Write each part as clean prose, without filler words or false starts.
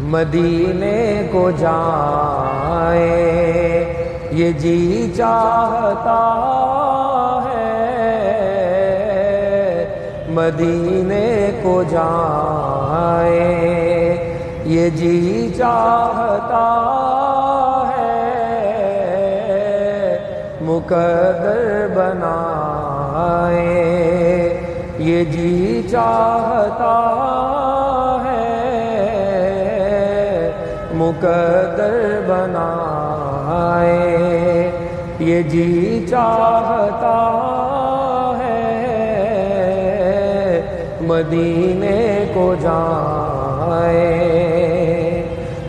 مدینے کو جائے یہ جی چاہتا ہے، مدینے کو جائے یہ جی چاہتا ہے، مقدر بنائے یہ جی چاہتا ہے، مقدر بنائے یہ جی چاہتا ہے، مدینے کو جائے۔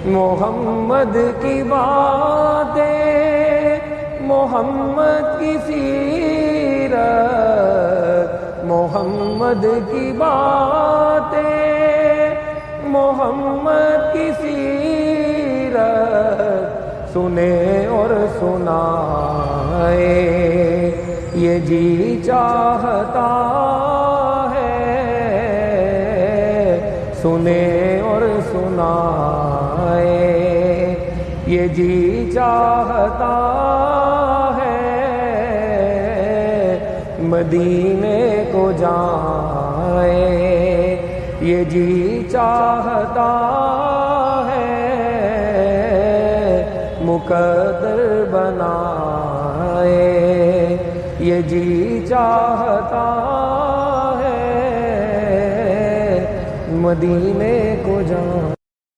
محمد کی باتیں، محمد کی سیرت، محمد کی باتیں، محمد کی سیرت سنے اور سنائے یہ جی چاہتا ہے، سنے اور سنائے یہ جی چاہتا ہے، مدینے کو جائے یہ جی چاہتا ہے، مقدر بنائے یہ جی چاہتا ہے، مدینے کو جائے۔